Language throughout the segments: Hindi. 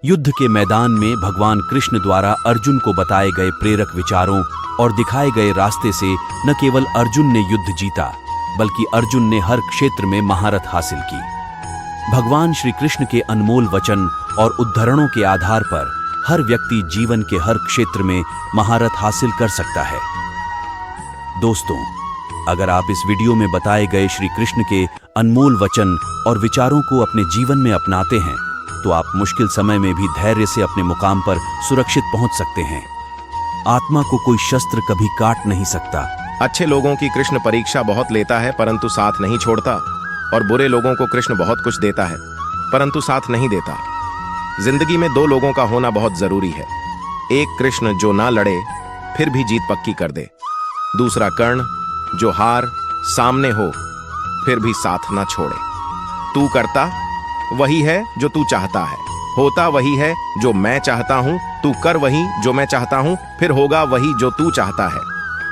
युद्ध के मैदान में भगवान कृष्ण द्वारा अर्जुन को बताए गए प्रेरक विचारों और दिखाए गए रास्ते से न केवल अर्जुन ने युद्ध जीता, बल्कि अर्जुन ने हर क्षेत्र में महारत हासिल की। भगवान श्री कृष्ण के अनमोल वचन और उद्धरणों के आधार पर हर व्यक्ति जीवन के हर क्षेत्र में महारत हासिल कर सकता है। दोस्तों, अगर आप इस वीडियो में बताए गए श्री कृष्ण के अनमोल वचन और विचारों को अपने जीवन में अपनाते हैं, तो आप मुश्किल समय में भी धैर्य से अपने मुकाम पर सुरक्षित पहुंच सकते हैं। आत्मा को कोई शस्त्र कभी काट नहीं सकता। अच्छे लोगों की कृष्ण परीक्षा बहुत लेता है परंतु साथ नहीं छोड़ता, और बुरे लोगों को कृष्ण बहुत कुछ देता है परंतु साथ नहीं देता। जिंदगी में दो लोगों का होना बहुत जरूरी है। एक कृष्ण जो ना लड़े फिर भी जीत पक्की कर दे, दूसरा कर्ण जो हार सामने हो फिर भी साथ ना छोड़े। तू करता वही है जो तू चाहता है, होता वही है जो मैं चाहता हूं, तू कर वही जो मैं चाहता हूं, फिर होगा वही जो तू चाहता है।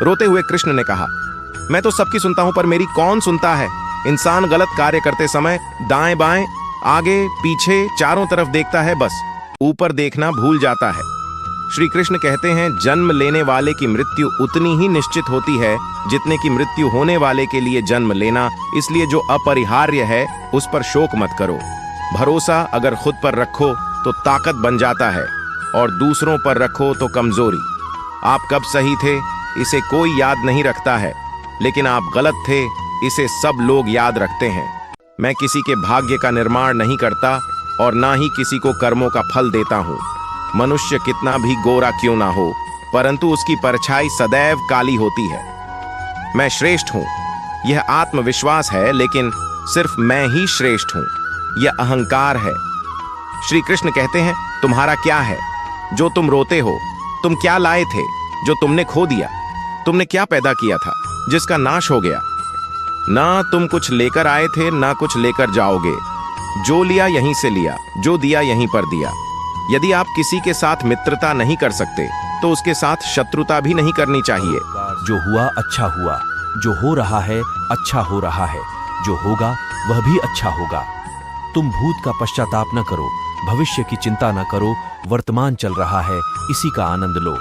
रोते हुए कृष्ण ने कहा, मैं तो सबकी सुनता हूं पर मेरी कौन सुनता है। इंसान गलत कार्य करते समय दाएं बाएं आगे पीछे चारों तरफ देखता है, बस ऊपर देखना भूल जाता है। श्री कृष्ण कहते हैं, जन्म लेने वाले की मृत्यु उतनी ही निश्चित होती है जितने की मृत्यु होने वाले के लिए जन्म लेना। इसलिए जो अपरिहार्य है उस पर शोक मत करो। भरोसा अगर खुद पर रखो तो ताकत बन जाता है, और दूसरों पर रखो तो कमजोरी। आप कब सही थे इसे कोई याद नहीं रखता है, लेकिन आप गलत थे इसे सब लोग याद रखते हैं। मैं किसी के भाग्य का निर्माण नहीं करता और ना ही किसी को कर्मों का फल देता हूं। मनुष्य कितना भी गोरा क्यों ना हो, परंतु उसकी परछाई सदैव काली होती है। मैं श्रेष्ठ हूं, यह आत्मविश्वास है, लेकिन सिर्फ मैं ही श्रेष्ठ हूं, यह अहंकार है। श्री कृष्ण कहते हैं, तुम्हारा क्या है जो तुम रोते हो? तुम क्या लाए थे जो तुमने खो दिया? तुमने क्या पैदा किया था जिसका नाश हो गया? ना तुम कुछ लेकर आए थे ना कुछ लेकर जाओगे। जो लिया यहीं से लिया, जो दिया यहीं पर दिया। यदि आप किसी के साथ मित्रता नहीं कर सकते तो उसके साथ शत्रुता भी नहीं करनी चाहिए। जो हुआ अच्छा हुआ, जो हो रहा है अच्छा हो रहा है, जो होगा वह भी अच्छा होगा। तुम भूत का पश्चाताप न करो, भविष्य की चिंता न करो, वर्तमान चल रहा है इसी का आनंद लो।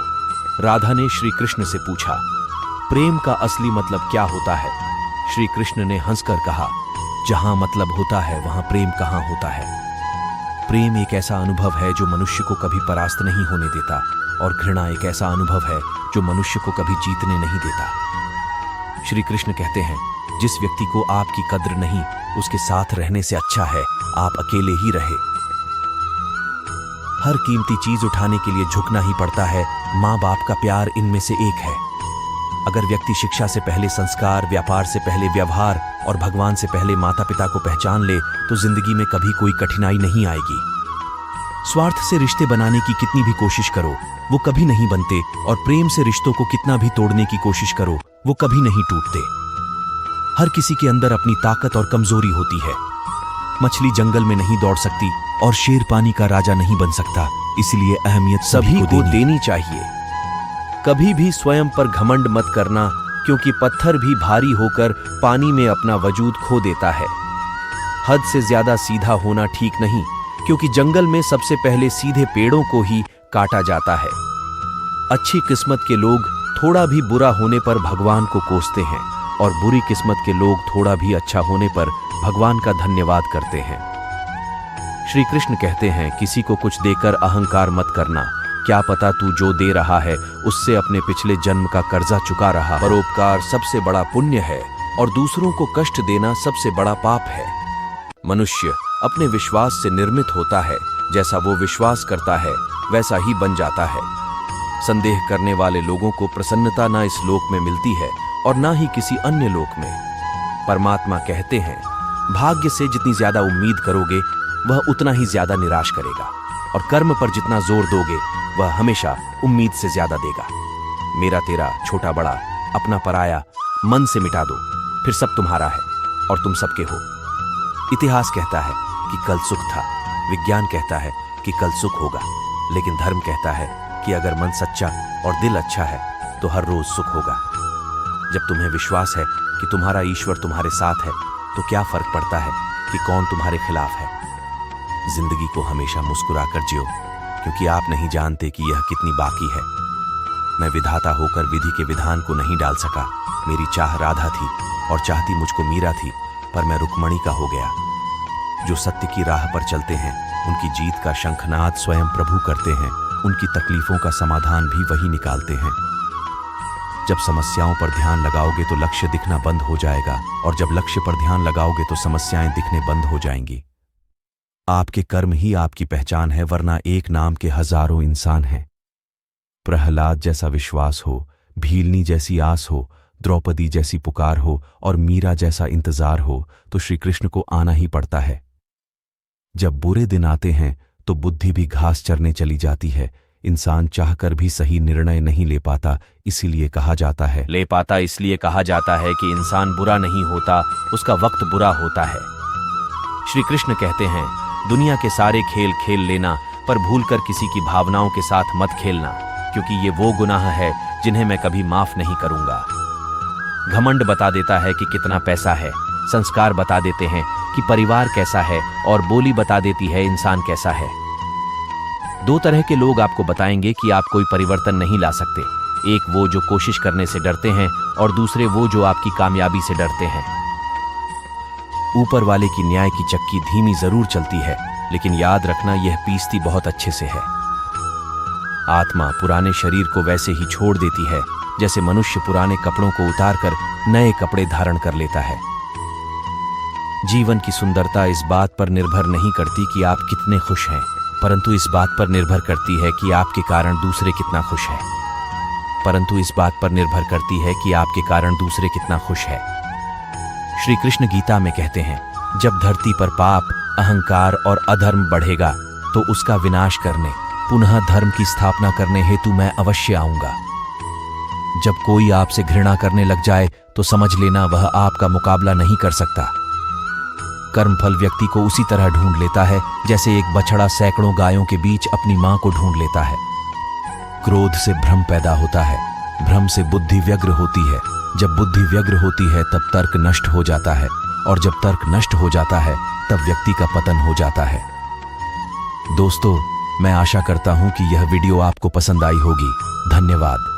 राधा ने श्री कृष्ण से पूछा, प्रेम का असली मतलब क्या होता है? श्री कृष्ण ने हंसकर कहा, जहां मतलब होता है वहां प्रेम कहां होता है। प्रेम एक ऐसा अनुभव है जो मनुष्य को कभी परास्त नहीं होने देता, और घृणा एक ऐसा अनुभव है जो मनुष्य को कभी जीतने नहीं देता। श्री कृष्ण कहते हैं, जिस व्यक्ति को आपकी कद्र नहीं, उसके साथ रहने से अच्छा है आप अकेले ही रहे। हर कीमती चीज उठाने के लिए झुकना ही पड़ता है। माँ बाप का प्यार इनमें से एक है। अगर व्यक्ति शिक्षा से पहले संस्कार, व्यापार से पहले व्यवहार और भगवान से पहले माता पिता को पहचान ले तो जिंदगी में कभी कोई कठिनाई नहीं आएगी। स्वार्थ से रिश्ते बनाने की कितनी भी कोशिश करो वो कभी नहीं बनते, और प्रेम से रिश्तों को कितना भी तोड़ने की कोशिश करो वो कभी नहीं टूटते। हर किसी के अंदर अपनी ताकत और कमजोरी होती है। मछली जंगल में नहीं दौड़ सकती और शेर पानी का राजा नहीं बन सकता, इसलिए अहमियत सभी को देनी चाहिए। कभी भी स्वयं पर घमंड मत करना, क्योंकि पत्थर भी भारी होकर पानी में अपना वजूद खो देता है। हद से ज्यादा सीधा होना ठीक नहीं, क्योंकि जंगल में सबसे पहले सीधे पेड़ों को ही काटा जाता है। अच्छी किस्मत के लोग थोड़ा भी बुरा होने पर भगवान को कोसते हैं, और बुरी किस्मत के लोग थोड़ा भी अच्छा होने पर भगवान का धन्यवाद करते हैं। श्री कृष्ण कहते हैं, किसी को कुछ देकर अहंकार मत करना। क्या पता तू जो दे रहा है उससे अपने पिछले जन्म का कर्जा चुका रहा। परोपकार सबसे बड़ा पुण्य है और दूसरों को कष्ट देना सबसे बड़ा पाप है। मनुष्य अपने विश्वास से निर्मित होता है, जैसा वो विश्वास करता है वैसा ही बन जाता है। संदेह करने वाले लोगों को प्रसन्नता ना इस लोक में मिलती है और ना ही किसी अन्य लोक में। परमात्मा कहते हैं, भाग्य से जितनी ज्यादा उम्मीद करोगे वह उतना ही ज्यादा निराश करेगा, और कर्म पर जितना जोर दोगे वह हमेशा उम्मीद से ज्यादा देगा। मेरा तेरा, छोटा बड़ा, अपना पराया मन से मिटा दो, फिर सब तुम्हारा है और तुम सबके हो। इतिहास कहता है कि कल सुख था, विज्ञान कहता है कि कल सुख होगा, लेकिन धर्म कहता है कि अगर मन सच्चा और दिल अच्छा है तो हर रोज सुख होगा। जब तुम्हें विश्वास है कि तुम्हारा ईश्वर तुम्हारे साथ है तो क्या फर्क पड़ता है कि कौन तुम्हारे खिलाफ है। जिंदगी को हमेशा मुस्कुराकर जियो, क्योंकि आप नहीं जानते कि यह कितनी बाकी है। मैं विधाता होकर विधि के विधान को नहीं डाल सका। मेरी चाह राधा थी और चाहती मुझको मीरा थी, पर मैं रुक्मणी का हो गया। जो सत्य की राह पर चलते हैं उनकी जीत का शंखनाद स्वयं प्रभु करते हैं। उनकी तकलीफों का समाधान भी वही निकालते हैं। जब समस्याओं पर ध्यान लगाओगे तो लक्ष्य दिखना बंद हो जाएगा, और जब लक्ष्य पर ध्यान लगाओगे तो समस्याएं दिखने बंद हो जाएंगी। आपके कर्म ही आपकी पहचान है, वरना एक नाम के हजारों इंसान हैं। प्रहलाद जैसा विश्वास हो, भीलनी जैसी आस हो, द्रौपदी जैसी पुकार हो और मीरा जैसा इंतजार हो तो श्री कृष्ण को आना ही पड़ता है। जब बुरे दिन आते हैं तो बुद्धि भी घास चरने चली जाती है। इंसान चाहकर भी सही निर्णय नहीं ले पाता, इसीलिए कहा जाता है इसलिए कहा जाता है कि इंसान बुरा नहीं होता, उसका वक्त बुरा होता है। श्री कृष्ण कहते हैं, दुनिया के सारे खेल खेल लेना, पर भूलकर किसी की भावनाओं के साथ मत खेलना, क्योंकि ये वो गुनाह है जिन्हें मैं कभी माफ नहीं करूंगा। घमंड बता देता है कि कितना पैसा है, संस्कार बता देते हैं कि परिवार कैसा है, और बोली बता देती है इंसान कैसा है। दो तरह के लोग आपको बताएंगे कि आप कोई परिवर्तन नहीं ला सकते। एक वो जो कोशिश करने से डरते हैं, और दूसरे वो जो आपकी कामयाबी से डरते हैं। ऊपर वाले की न्याय की चक्की धीमी जरूर चलती है, लेकिन याद रखना यह पीसती बहुत अच्छे से है। आत्मा पुराने शरीर को वैसे ही छोड़ देती है जैसे मनुष्य पुराने कपड़ों को उतारकर नए कपड़े धारण कर लेता है। जीवन की सुंदरता इस बात पर निर्भर नहीं करती कि आप कितने खुश हैं, परंतु इस बात पर निर्भर करती है कि आपके कारण दूसरे कितना खुश है। श्री कृष्ण गीता में कहते हैं, जब धरती पर पाप, अहंकार और अधर्म बढ़ेगा तो उसका विनाश करने, पुनः धर्म की स्थापना करने हेतु मैं अवश्य आऊंगा। जब कोई आपसे घृणा करने लग जाए तो समझ लेना वह आपका मुकाबला नहीं कर सकता। कर्मफल व्यक्ति को उसी तरह ढूंढ लेता है जैसे एक बछड़ा सैकड़ों गायों के बीच अपनी मां को ढूंढ लेता है। क्रोध से भ्रम पैदा होता है, भ्रम से बुद्धि व्यग्र होती है, जब बुद्धि व्यग्र होती है तब तर्क नष्ट हो जाता है, और जब तर्क नष्ट हो जाता है तब व्यक्ति का पतन हो जाता है। दोस्तों, मैं आशा करता हूं कि यह वीडियो आपको पसंद आई होगी। धन्यवाद।